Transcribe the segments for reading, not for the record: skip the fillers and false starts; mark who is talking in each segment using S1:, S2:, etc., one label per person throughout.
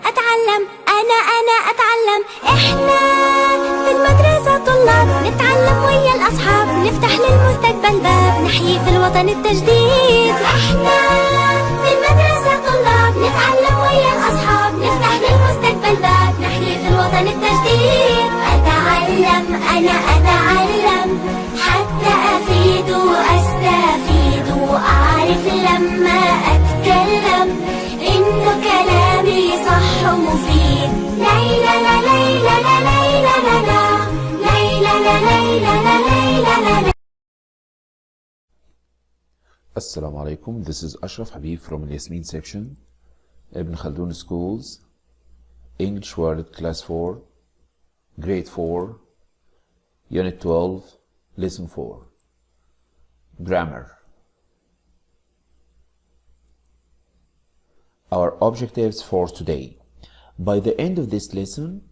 S1: أتعلم، أنا أتعلم. إحنا في المدرسة طلاب، نتعلم ويا الأصحاب، نفتح للمستقبل باب، نحيي في الوطن التجديد. إحنا في المدرسة طلاب، نتعلم ويا الأصحاب، نفتح للمستقبل باب، نحيي في الوطن التجديد. أتعلم، أنا أتعلم، حتى أفيد وأستفيد، وأعرف لما أتكلم إنه كلامي صح ومفيد. ليلى لا ليلى لا ليلى لا لا ليلى لا ليلى لا ليلى لا.
S2: Assalamu alaikum. This is Ashraf Habib from Yasmin section, Ibn Khaldun Schools, English World Class 4, Grade 4, Unit 12, Lesson 4, Grammar. Our objectives for today. By the end of this lesson,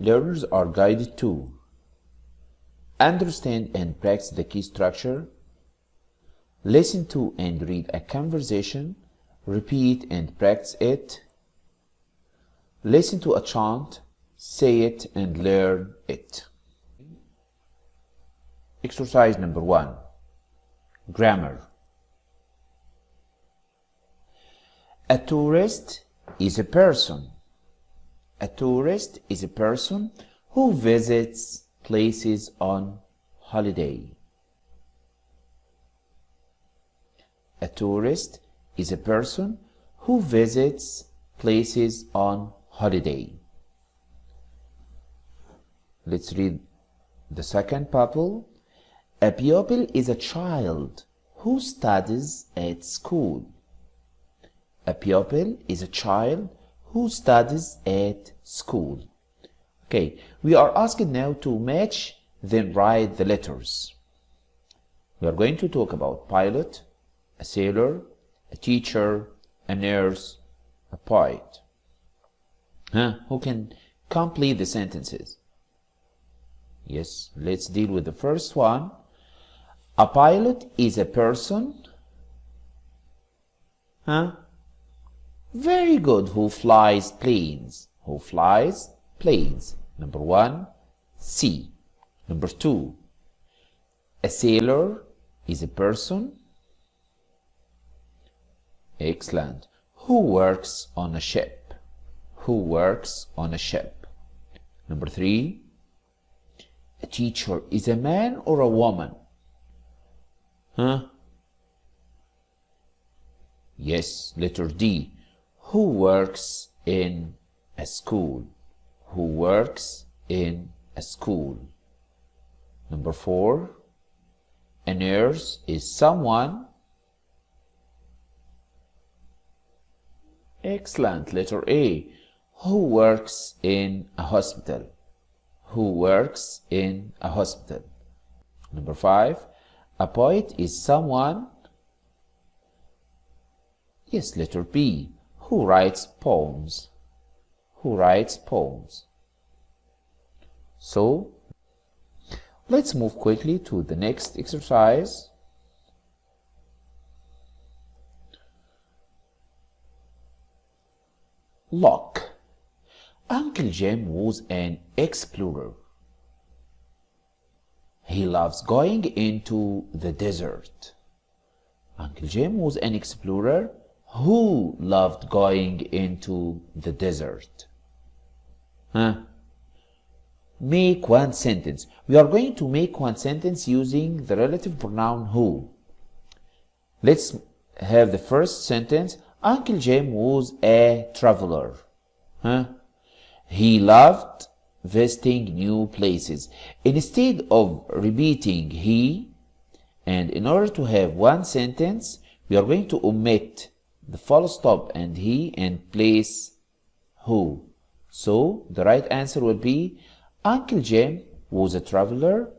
S2: learners are guided to understand and practice the key structure, listen to and read a conversation, repeat and practice it, listen to a chant, say it and learn it. Exercise number 1. Grammar. A tourist is a person. A tourist is a person who visits places on holiday. A tourist is a person who visits places on holiday. Let's read the second pupil. A pupil is a child who studies at school. A pupil is a child who studies at school. Okay, we are asked now to match, then write the letters. We are going to talk about pilot, a sailor, a teacher, a nurse, a poet. Who can complete the sentences? Yes, let's deal with the first one. A pilot is a person. Very good. Who flies planes? Who flies planes? Number 1, C. Number 2, a sailor is a person. Excellent. Who works on a ship? Who works on a ship? Number 3, a teacher is a man or a woman? Yes, letter D. Who works in a school? Who works in a school? Number 4, a nurse is someone. Excellent, letter A. Who works in a hospital? Who works in a hospital? Number 5, a poet is someone. Yes, letter B. Who writes poems? Who writes poems? So, let's move quickly to the next exercise. Look, Uncle Jim was an explorer. He loves going into the desert. Uncle Jim was an explorer who loved going into the desert. Make one sentence. We are going to make one sentence using the relative pronoun who. Let's have the first sentence. Uncle Jim was a traveler. He loved visiting new places. Instead of repeating he, and in order to have one sentence, we are going to omit the full stop and he and place who. So the right answer will be Uncle Jim was a traveler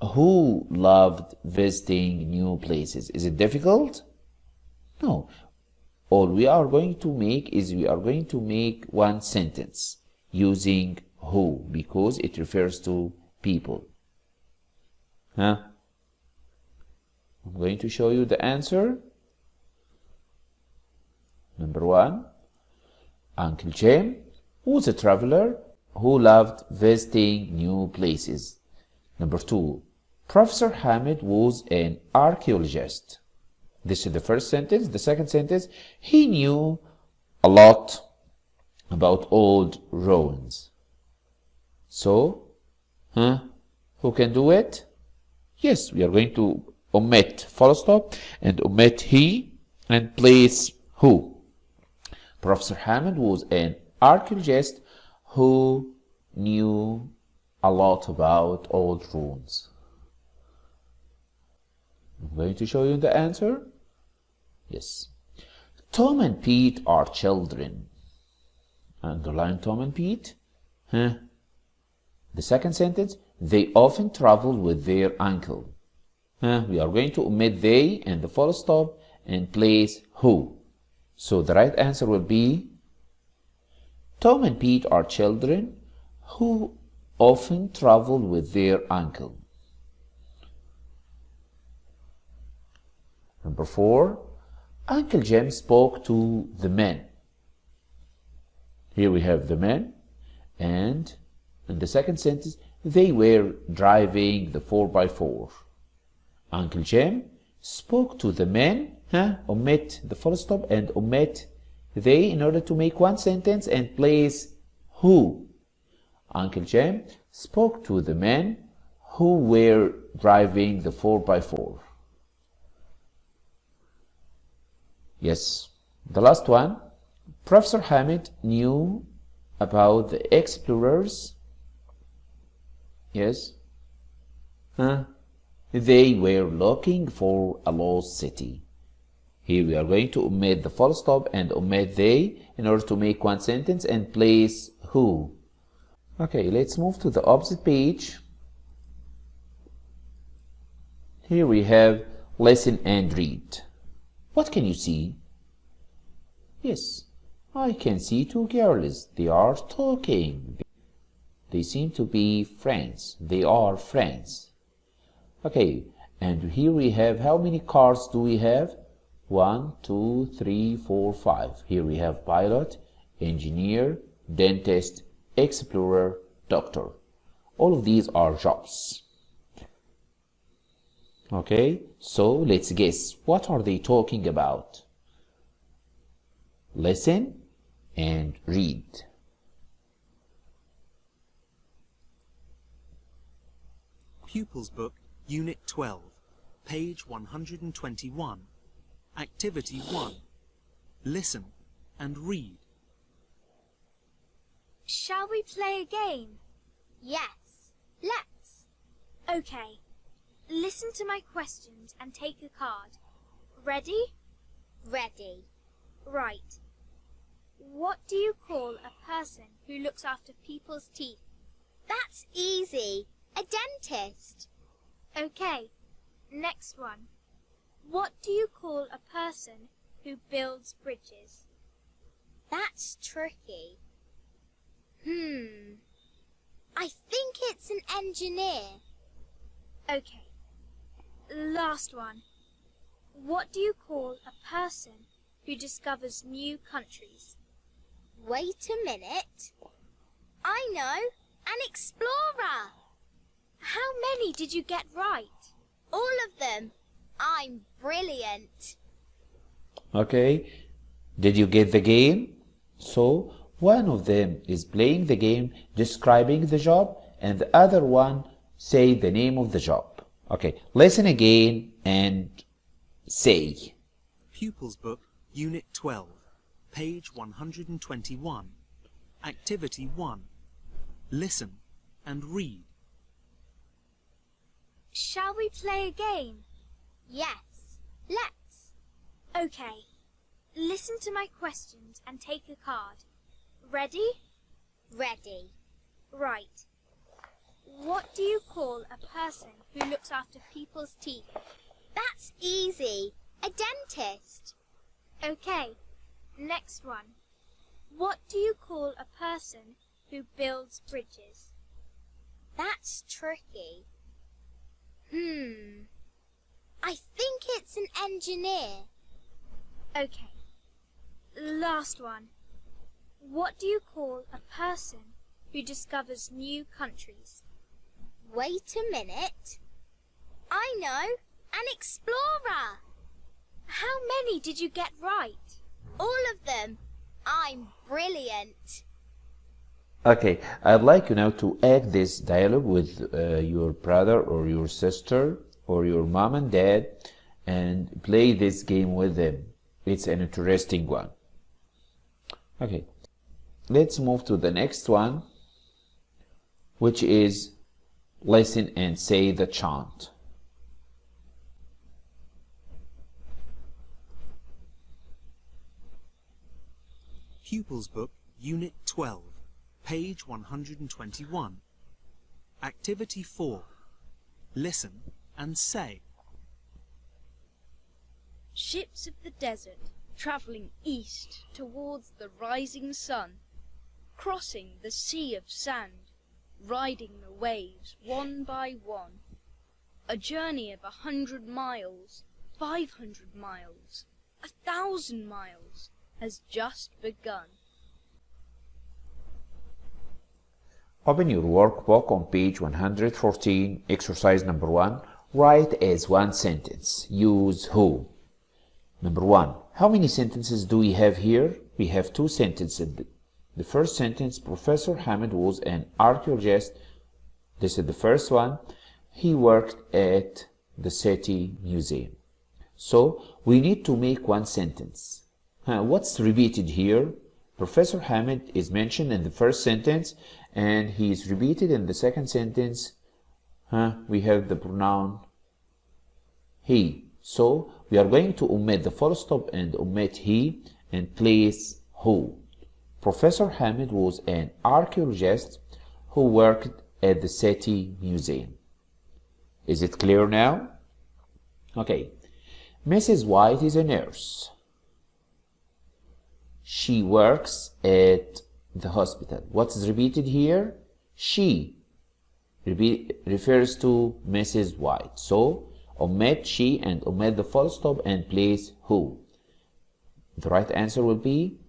S2: who loved visiting new places. Is it difficult? No. All we are going to make is we are going to make one sentence using who because it refers to people. I'm going to show you the answer. Number 1, Uncle Jim was a traveler who loved visiting new places. Number 2, Professor Hamid was an archaeologist. This is the first sentence. The second sentence, he knew a lot about old ruins. So, who can do it? Yes, we are going to omit full stop and omit he and place who. Professor Hamid was an archaeologist who knew a lot about old ruins. I'm going to show you the answer. Yes. Tom and Pete are children. Underline Tom and Pete. The second sentence, they often travel with their uncle. We are going to omit they and the full stop and place who. So the right answer will be Tom and Pete are children who often travel with their uncle. Number 4, Uncle Jim spoke to the men. Here we have the men, and in the second sentence, they were driving the 4x4. Uncle Jim spoke to the men, omit the full stop and omit they in order to make one sentence and place who. Uncle Jim spoke to the men who were driving the 4x4. Yes, the last one. Professor Hamid knew about the explorers. Yes. They were looking for a lost city. Here we are going to omit the full stop and omit they in order to make one sentence and place who. Okay, let's move to the opposite page. Here we have listen and read. What can you see? Yes, I can see two girls. They are talking. They seem to be friends. They are friends. Okay, and here we have, how many cars do we have? 1, 2, 3, 4, 5. Here we have pilot, engineer, dentist, explorer, doctor. All of these are jobs. Okay, so let's guess. What are they talking about? Listen and read.
S3: Pupils Book, Unit 12, page 121. Activity 1. Listen and read.
S1: Shall we play a game? Yes, let's. Okay, listen to my questions and take a card. Ready? Ready. Right. What do you call a person who looks after people's teeth? That's easy. A dentist. Okay, next one. What do you call a person who builds bridges? That's tricky. I think it's an engineer. Okay, last one. What do you call a person who discovers new countries? Wait a minute. I know, an explorer. How many did you get right? All of them. I'm brilliant.
S2: Okay, did you get the game? So, one of them is playing the game, describing the job, and the other one say the name of the job. Okay, listen again and say.
S3: Pupils Book, Unit 12, page 121. Activity 1. Listen and read.
S1: Shall we play a game? Yes, let's. Okay, listen to my questions and take a card. Ready? Ready. Right. What do you call a person who looks after people's teeth? That's easy. A dentist. Okay, next one. What do you call a person who builds bridges? That's tricky. I think it's an engineer. Okay, Last one. What do you call a person who discovers new countries? Wait a minute. I know. An explorer. How many did you get right? All of them. I'm brilliant.
S2: Okay, I'd like you now to act this dialogue with your brother or your sister or your mom and dad and play this game with them. It's an interesting one. Okay, let's move to the next one, which is listen and say the chant.
S3: Pupils Book, Unit 12, page 121. Activity 4. Listen and say.
S4: Ships of the desert, travelling east towards the rising sun, crossing the sea of sand, riding the waves one by one. A journey of 100 miles, 500 miles, 1,000 miles has just begun.
S2: Open your workbook on page 114, exercise number 1. Write as one sentence. Use who. Number 1. How many sentences do we have here? We have 2 sentences. The first sentence, Professor Hamid was an archaeologist. This is the first one. He worked at the city museum. So we need to make one sentence. What's repeated here? Professor Hamid is mentioned in the first sentence and he is repeated in the second sentence. We have the pronoun he. So we are going to omit the full stop and omit he and place who. Professor Hamid was an archaeologist who worked at the city museum. Is it clear now? Okay. Mrs. White is a nurse. She works at the hospital. What is repeated here? She refers to Mrs. White. So omit she and omit the full stop and place who. The right answer will be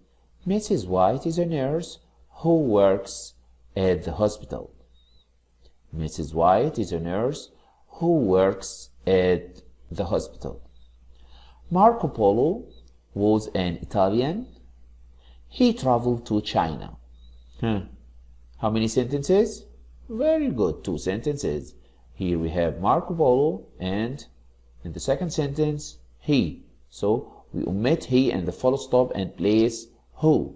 S2: Mrs. White is a nurse who works at the hospital. Mrs. White is a nurse who works at the hospital. Marco Polo was an Italian. He traveled to China. How many sentences? Very good, 2 sentences. Here we have Marco Polo and in the second sentence, he. So we omit he and the full stop and place who.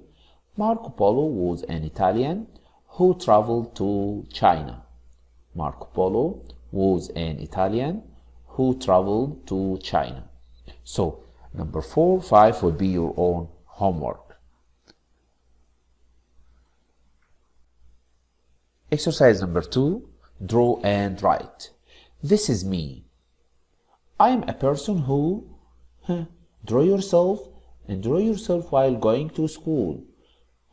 S2: Marco Polo was an Italian who traveled to China. Marco Polo was an Italian who traveled to China. So number 4, 5 will be your own homework. Exercise number 2, draw and write. This is me. I am a person who, draw yourself and draw yourself while going to school.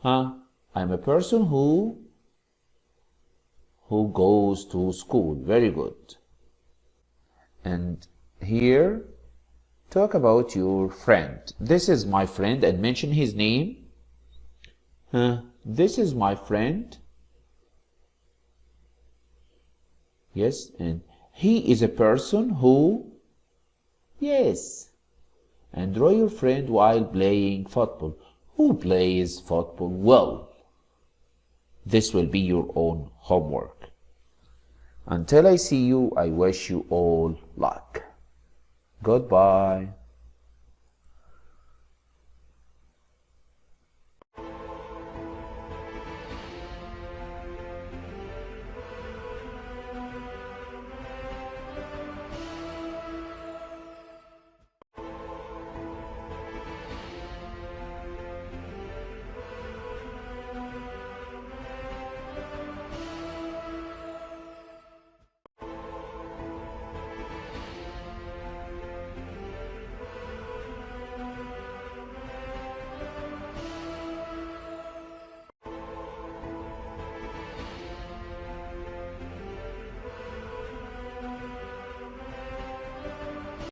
S2: I am a person who goes to school. Very good. And here, talk about your friend. This is my friend and mention his name. This is my friend. Yes, and he is a person who, yes. And draw your friend while playing football. Who plays football well? This will be your own homework. Until I see you, I wish you all luck. Goodbye.